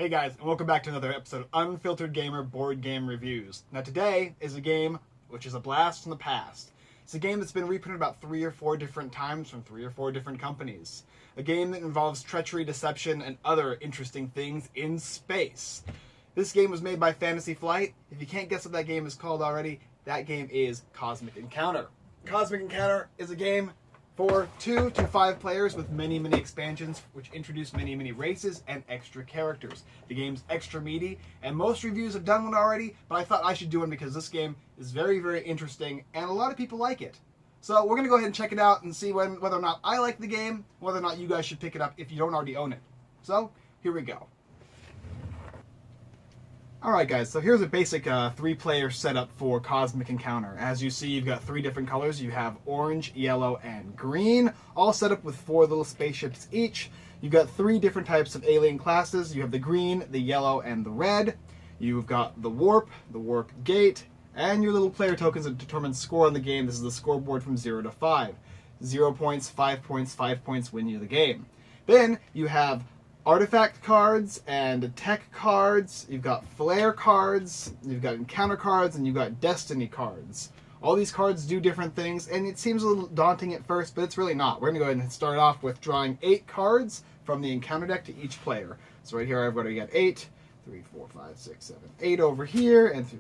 Hey guys, and welcome back to another episode of Unfiltered Gamer Board Game Reviews. Now today is a game which is a blast from the past. It's a game that's been reprinted about 3 or 4 different times from 3 or 4 different companies. A game that involves treachery, deception, and other interesting things in space. This game was made by Fantasy Flight. If you can't guess what that game is called already, that game is Cosmic Encounter. Cosmic Encounter is a game for 2 to 5 players with many expansions, which introduce many races and extra characters. The game's extra meaty, and most reviews have done one already, but I thought I should do one because this game is very interesting, and a lot of people like it. So we're going to go ahead and check it out and see whether or not I like the game, whether or not you guys should pick it up if you don't already own it. So, here we go. Alright guys, so here's a basic 3-player setup for Cosmic Encounter. As you see, you've got 3 different colors. You have orange, yellow, and green, all set up with 4 little spaceships each. You've got 3 different types of alien classes. You have the green, the yellow, and the red. You've got the warp gate, and your little player tokens that determine score on the game. This is the scoreboard from 0 to 5. 0 points, 5 points, 5 points win you the game. Then you have artifact cards and tech cards, you've got flare cards, you've got encounter cards, and you've got destiny cards. All these cards do different things, and it seems a little daunting at first, but it's really not. We're going to go ahead and start off with drawing 8 cards from the encounter deck to each player. So right here I've already got 8, 3, 4, 5, 6, 7, 8 over here, and 3,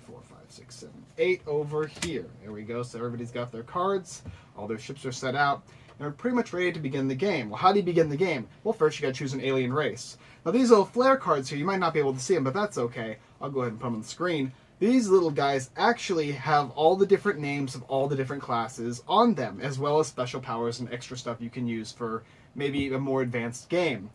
4, 5, 6, 7, 8 over here. There we go, so everybody's got their cards, all their ships are set out. They're pretty much ready to begin the game. Well, how do you begin the game? Well, first you gotta choose an alien race. Now these little flare cards here, you might not be able to see them, but that's okay. I'll go ahead and put them on the screen. These little guys actually have all the different names of all the different classes on them, as well as special powers and extra stuff you can use for maybe a more advanced game.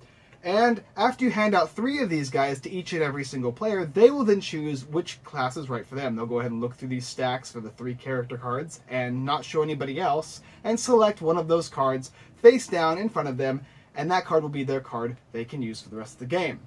And after you hand out 3 of these guys to each and every single player, they will then choose which class is right for them. They'll go ahead and look through these stacks for the 3 character cards and not show anybody else, and select one of those cards face down in front of them, and that card will be their card they can use for the rest of the game.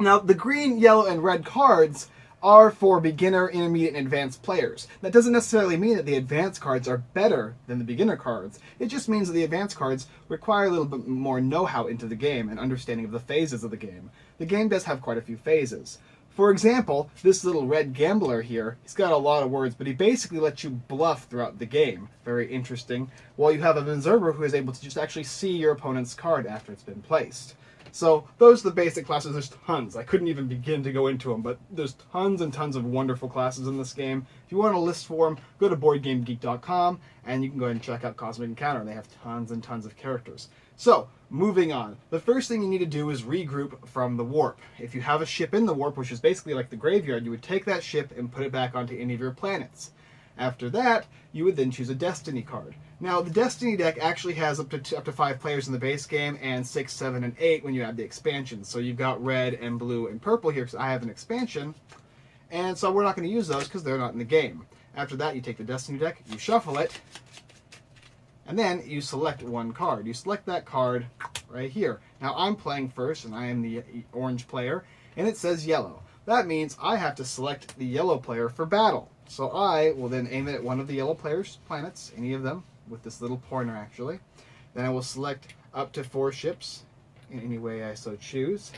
Now, the green, yellow, and red cards are for beginner, intermediate, and advanced players. That doesn't necessarily mean that the advanced cards are better than the beginner cards. It just means that the advanced cards require a little bit more know-how into the game and understanding of the phases of the game. The game does have quite a few phases. For example, this little red gambler here, he's got a lot of words, but he basically lets you bluff throughout the game. Very interesting. While you have an observer who is able to just actually see your opponent's card after it's been placed. So those are the basic classes. There's tons. I couldn't even begin to go into them, but there's tons and tons of wonderful classes in this game. If you want a list for them, go to BoardGameGeek.com, and you can go ahead and check out Cosmic Encounter. They have tons and tons of characters. So, moving on. The first thing you need to do is regroup from the warp. If you have a ship in the warp, which is basically like the graveyard, you would take that ship and put it back onto any of your planets. After that, you would then choose a Destiny card. Now, the Destiny deck actually has up to 5 players in the base game, and 6, 7, and 8 when you add the expansions. So you've got red and blue and purple here, because I have an expansion, and so we're not going to use those because they're not in the game. After that, you take the Destiny deck, you shuffle it, and then you select one card. You select that card right here. Now, I'm playing first, and I am the orange player, and it says yellow. That means I have to select the yellow player for battle. So I will then aim it at one of the yellow players' planets, any of them, with this little pointer actually. Then I will select up to 4 ships in any way I so choose.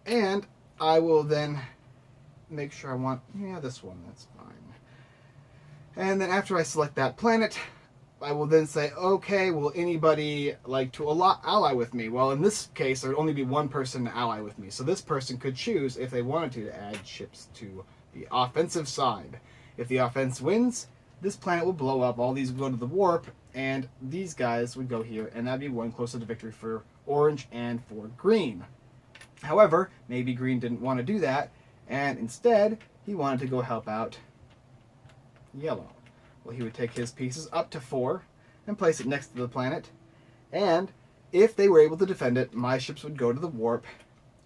And I will then make sure I want, this one, that's fine. And then after I select that planet, I will then say, okay, will anybody like to ally with me? Well, in this case, there would only be one person to ally with me. So this person could choose, if they wanted to add ships to the offensive side. If the offense wins, this planet will blow up, all these would go to the warp, and these guys would go here, and that'd be one closer to victory for orange and for green. However, maybe green didn't want to do that, and instead, he wanted to go help out yellow. Well, he would take his pieces up to 4 and place it next to the planet, and if they were able to defend it, my ships would go to the warp,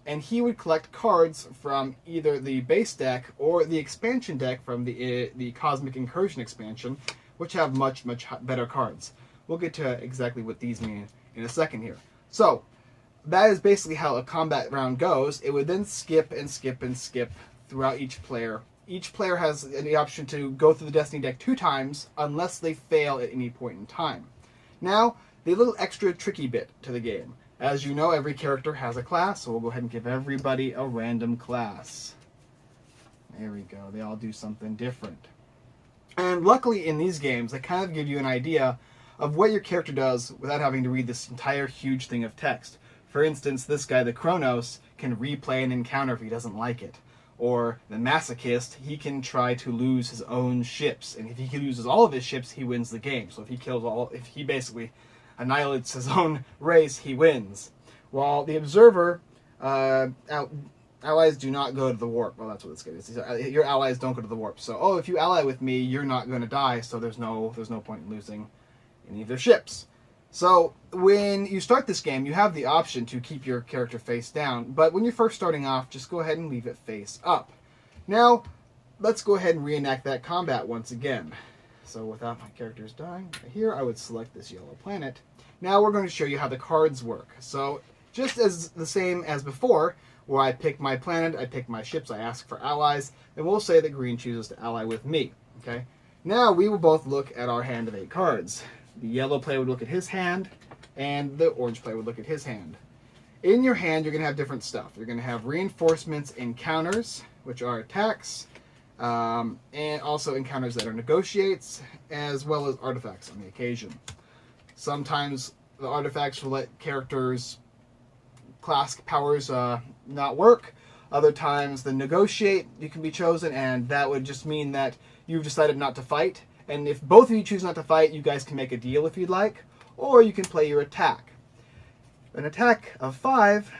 and he would collect cards from either the base deck or the expansion deck from the Cosmic Incursion expansion, which have much better cards. We'll get to exactly what these mean in a second here. So, that is basically how a combat round goes. It would then skip and skip and skip throughout each player. Each player has the option to go through the Destiny deck 2 times, unless they fail at any point in time. Now, the little extra tricky bit to the game. As you know, every character has a class, so we'll go ahead and give everybody a random class. There we go. They all do something different. And luckily in these games, they kind of give you an idea of what your character does without having to read this entire huge thing of text. For instance, this guy, the Kronos, can replay an encounter if he doesn't like it. Or the Masochist, he can try to lose his own ships. And if he loses all of his ships, he wins the game. So if he basically annihilates his own race, he wins. While the Observer, allies do not go to the warp. Well, that's what this guy is. Your allies don't go to the warp. So, if you ally with me, you're not going to die, so there's no point in losing any of their ships. So, when you start this game, you have the option to keep your character face down, but when you're first starting off, just go ahead and leave it face up. Now, let's go ahead and reenact that combat once again. So, without my characters dying, right here, I would select this yellow planet. Now, we're going to show you how the cards work. So, just as the same as before, where I pick my planet, I pick my ships, I ask for allies, and we'll say that green chooses to ally with me. Okay. Now, we will both look at our hand of 8 cards. The yellow player would look at his hand, and the orange player would look at his hand. In your hand, you're going to have different stuff. You're going to have reinforcements and counters, which are attacks, and also encounters that are negotiates, as well as artifacts on the occasion. Sometimes the artifacts will let characters' class powers not work. Other times the negotiate you can be chosen, and that would just mean that you've decided not to fight. And if both of you choose not to fight, you guys can make a deal if you'd like, or you can play your attack. An attack of 5,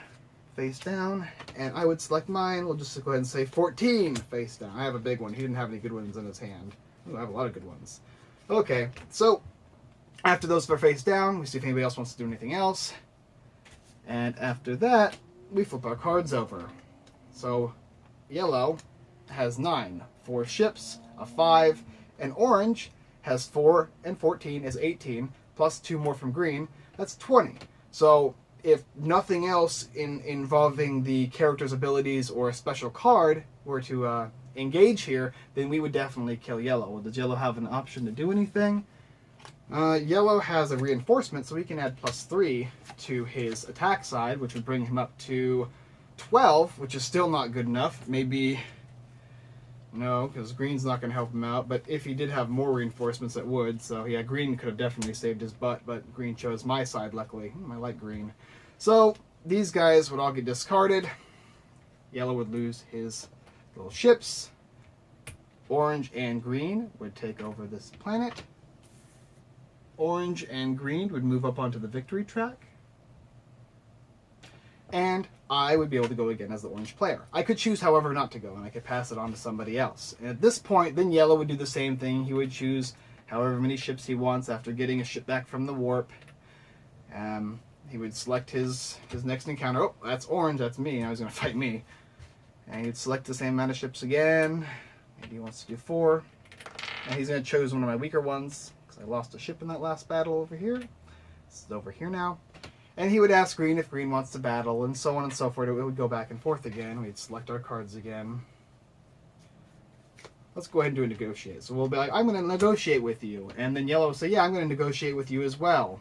face down, and I would select mine. We'll just go ahead and say 14, face down. I have a big one. He didn't have any good ones in his hand. Ooh, I have a lot of good ones. Okay, so after those are face down, we see if anybody else wants to do anything else. And after that, we flip our cards over. So yellow has 9, 4 ships, a 5, and orange has 4 and 14 is 18, plus 2 more from green. That's 20. So if nothing else involving the character's abilities or a special card were to engage here, then we would definitely kill yellow. Well, does yellow have an option to do anything? Yellow has a reinforcement, so he can add +3 to his attack side, which would bring him up to 12, which is still not good enough. Maybe... No, because green's not going to help him out, but if he did have more reinforcements, it would. So yeah, green could have definitely saved his butt, but green chose my side, luckily. I like green. So these guys would all get discarded. Yellow would lose his little ships. Orange and green would take over this planet. Orange and green would move up onto the victory track. And I would be able to go again as the orange player. I could choose, however, not to go, and I could pass it on to somebody else. And at this point, then yellow would do the same thing. He would choose however many ships he wants after getting a ship back from the warp. He would select his next encounter. Oh, that's orange, that's me. Now he's going to fight me. And he'd select the same amount of ships again. Maybe he wants to do 4. And he's going to choose one of my weaker ones, because I lost a ship in that last battle over here. This is over here now. And he would ask green if green wants to battle, and so on and so forth. It would go back and forth again. We'd select our cards again. Let's go ahead and do a negotiate. So we'll be like, I'm going to negotiate with you. And then yellow will say, yeah, I'm going to negotiate with you as well.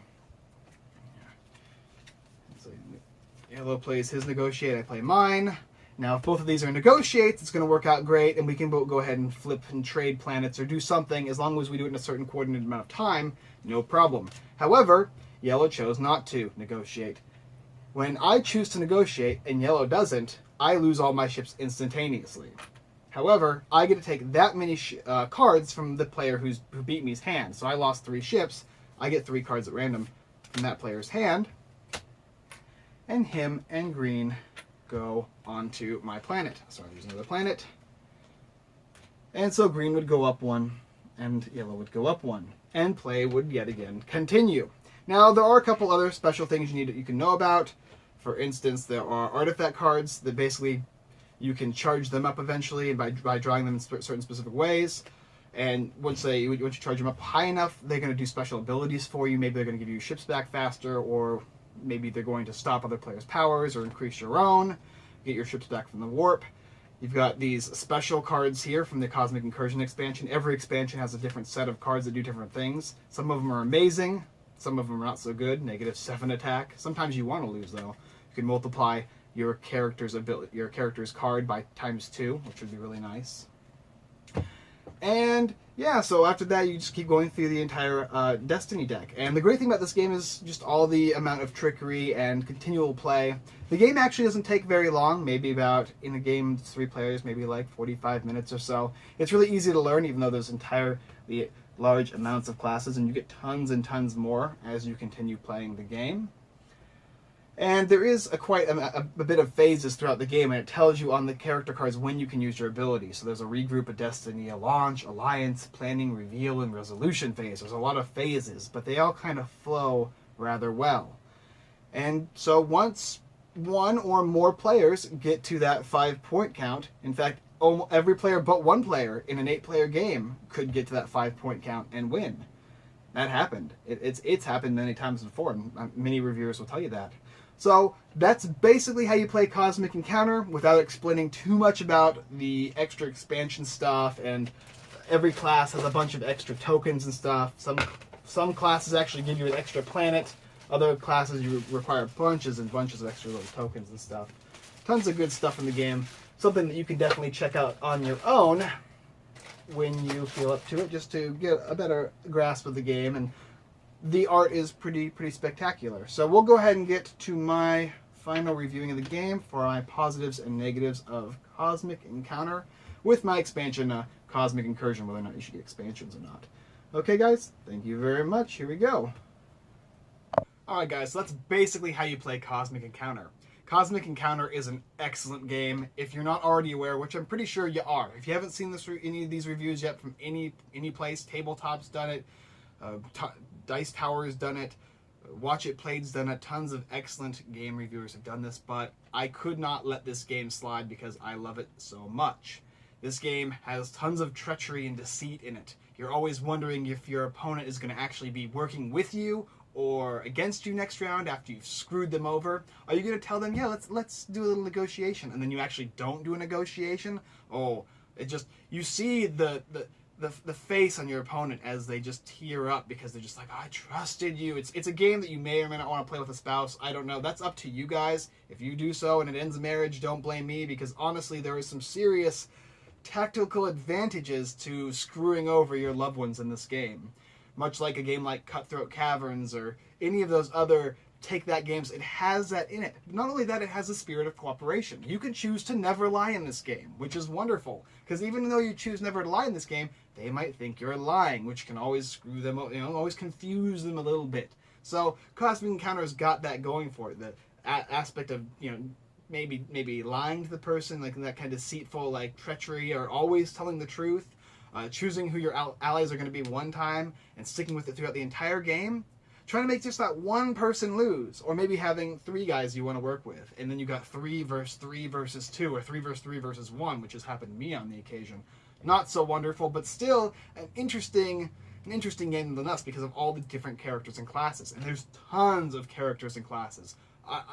So yellow plays his negotiate, I play mine. Now, if both of these are negotiates, it's going to work out great, and we can go ahead and flip and trade planets or do something. As long as we do it in a certain coordinated amount of time, no problem. However, yellow chose not to negotiate. When I choose to negotiate and yellow doesn't, I lose all my ships instantaneously. However, I get to take that many cards from the player who beat me's hand. So I lost 3 ships. I get 3 cards at random from that player's hand. And him and green go onto my planet. Sorry, there's another planet. And so green would go up 1 and yellow would go up 1. And play would yet again continue. Now, there are a couple other special things you can know about. For instance, there are artifact cards that basically you can charge them up eventually by drawing them in certain specific ways. And once you charge them up high enough, they're going to do special abilities for you. Maybe they're going to give you ships back faster, or maybe they're going to stop other players' powers or increase your own, get your ships back from the warp. You've got these special cards here from the Cosmic Incursion expansion. Every expansion has a different set of cards that do different things. Some of them are amazing. some of them are not so good. -7 attack. Sometimes you want to lose though. You can multiply your character's card by ×2, which would be really nice. And yeah, so after that you just keep going through the entire Destiny deck. And the great thing about this game is just all the amount of trickery and continual play. The game actually doesn't take very long, maybe about, in a game with 3 players, maybe like 45 minutes or so. It's really easy to learn, even though there's entirely large amounts of classes, and you get tons and tons more as you continue playing the game. And there is quite a bit of phases throughout the game, and it tells you on the character cards when you can use your ability. So there's a regroup, a destiny, a launch, alliance, planning, reveal, and resolution phase. There's a lot of phases, but they all kind of flow rather well. And so once one or more players get to that 5-point count, in fact, every player but one player in an 8-player game could get to that 5-point count and win. That happened. It's happened many times before, and many reviewers will tell you that. So that's basically how you play Cosmic Encounter without explaining too much about the extra expansion stuff, and every class has a bunch of extra tokens and stuff. Some classes actually give you an extra planet. Other classes you require bunches and bunches of extra little tokens and stuff. Tons of good stuff in the game. Something that you can definitely check out on your own when you feel up to it, just to get a better grasp of the game. And the art is pretty spectacular. So we'll go ahead and get to my final reviewing of the game for my positives and negatives of Cosmic Encounter with my expansion, Cosmic Incursion, whether or not you should get expansions or not. Okay guys, thank you very much. Here we go. Alright guys, so that's basically how you play Cosmic Encounter. Cosmic Encounter is an excellent game. If you're not already aware, which I'm pretty sure you are, if you haven't seen any of these reviews yet from any place, Tabletop's done it, Dice Tower's done it, Watch It Played's done it, tons of excellent game reviewers have done this, but I could not let this game slide because I love it so much. This game has tons of treachery and deceit in it. You're always wondering if your opponent is going to actually be working with you or against you next round after you've screwed them over. Are you going to tell them, yeah, let's do a little negotiation, and then you actually don't do a negotiation? Oh, you see the face on your opponent as they just tear up because they're just like, oh, I trusted you. It's a game that you may or may not want to play with a spouse. I don't know. That's up to you guys. If you do so and it ends a marriage, don't blame me, because honestly, there is some serious tactical advantages to screwing over your loved ones in this game. Much like a game like Cutthroat Caverns or any of those other take-that games, it has that in it. Not only that, it has a spirit of cooperation. You can choose to never lie in this game, which is wonderful. Because even though you choose never to lie in this game, they might think you're lying, which can always screw them, always confuse them a little bit. So Cosmic Encounter's got that going for it. The aspect of, maybe lying to the person, like that kind of deceitful, like treachery, or always telling the truth. Choosing who your allies are going to be one time and sticking with it throughout the entire game. Trying to make just that one person lose, or maybe having 3 guys you want to work with, and then you got 3 versus 3 versus 2, or 3 versus 3 versus 1, which has happened to me on the occasion. Not so wonderful, but still an interesting game nonetheless because of all the different characters and classes. And there's tons of characters and classes.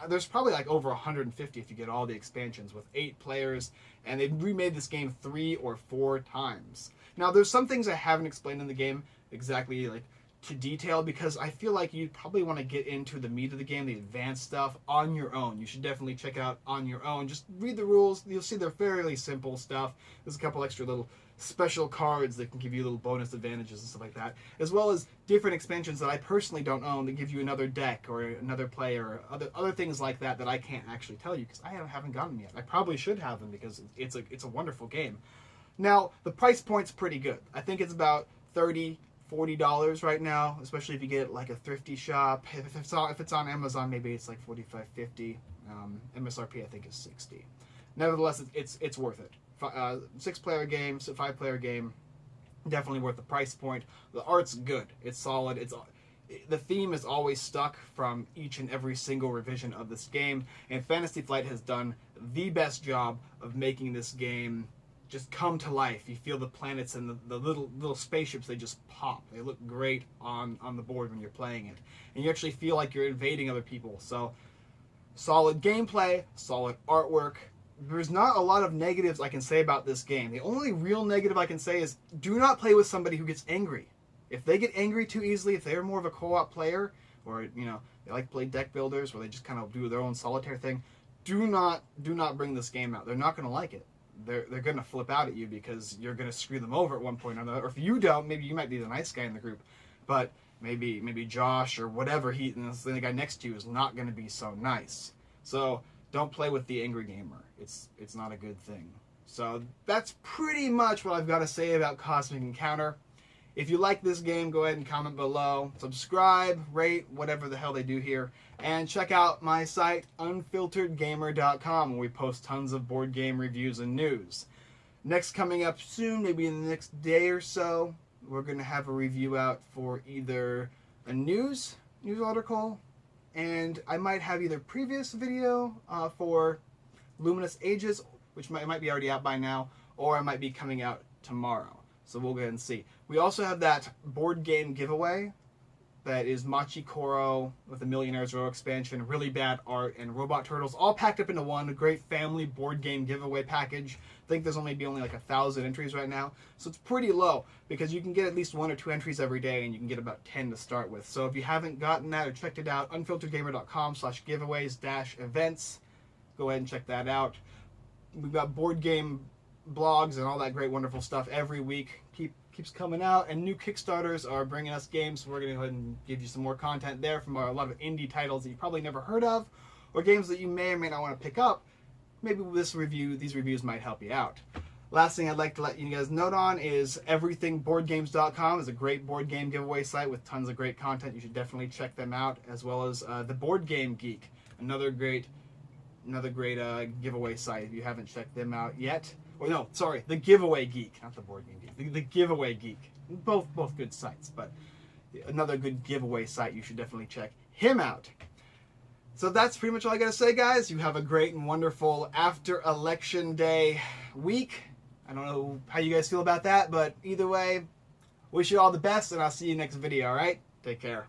There's probably like over 150 if you get all the expansions, with 8 players, and they've remade this game 3 or 4 times. Now, there's some things I haven't explained in the game exactly like to detail, because I feel like you probably want to get into the meat of the game, the advanced stuff, on your own. You should definitely check out on your own. Just read the rules. You'll see they're fairly simple stuff. There's a couple extra little special cards that can give you little bonus advantages and stuff like that, as well as different expansions that I personally don't own that give you another deck or another player, or other things like that I can't actually tell you because I haven't gotten them yet. I probably should have them because it's a wonderful game. Now, the price point's pretty good. I think it's about $30-$40 right now, especially if you get like a thrifty shop. If it's on Amazon, maybe it's like $45-$50. MSRP I think is $60. Nevertheless, it's worth it. 6-player game, 5-player game, definitely worth the price point. The art's good. It's solid. The theme is always stuck from each and every single revision of this game, and Fantasy Flight has done the best job of making this game just come to life. You feel the planets and the little spaceships, they just pop. They look great on the board when you're playing it. And you actually feel like you're invading other people. So, solid gameplay, solid artwork. There's not a lot of negatives I can say about this game. The only real negative I can say is do not play with somebody who gets angry. If they get angry too easily, if they're more of a co-op player, or you know they like to play deck builders, where they just kind of do their own solitaire thing, do not bring this game out. They're not going to like it. They're going to flip out at you because you're going to screw them over at one point or another. Or if you don't, maybe you might be the nice guy in the group, but maybe Josh or whatever the guy next to you is not going to be so nice. So don't play with the angry gamer. It's not a good thing. So that's pretty much what I've got to say about Cosmic Encounter. If you like this game, go ahead and comment below. Subscribe, rate, whatever the hell they do here. And check out my site, unfilteredgamer.com, where we post tons of board game reviews and news. Next coming up soon, maybe in the next day or so, we're going to have a review out for either a news article, and I might have either previous video for Luminous Ages, which might be already out by now, or I might be coming out tomorrow. So we'll go ahead and see. We also have that board game giveaway that is Machi Koro with the Millionaire's Row expansion, really bad art, and Robot Turtles all packed up into one. A great family board game giveaway package. I think there's only like 1,000 entries right now, so it's pretty low because you can get at least 1 or 2 entries every day, and you can get about 10 to start with. So if you haven't gotten that or checked it out, unfilteredgamer.com/giveaways-events. Go ahead and check that out. We've got board game blogs and all that great wonderful stuff every week. Keeps coming out, and new Kickstarters are bringing us games, so we're going to go ahead and give you some more content there from a lot of indie titles that you probably never heard of, or games that you may or may not want to pick up. Maybe these reviews might help you out. Last thing I'd like to let you guys note on is everythingboardgames.com is a great board game giveaway site with tons of great content. You should definitely check them out, as well as the Board Game Geek, another great giveaway site if you haven't checked them out yet. Or no, sorry, the Giveaway Geek, not the Board Game Geek. The Giveaway Geek. Both good sites, but another good giveaway site. You should definitely check him out. So that's pretty much all I got to say, guys. You have a great and wonderful after election day week. I don't know how you guys feel about that, but either way, wish you all the best, and I'll see you next video, all right? Take care.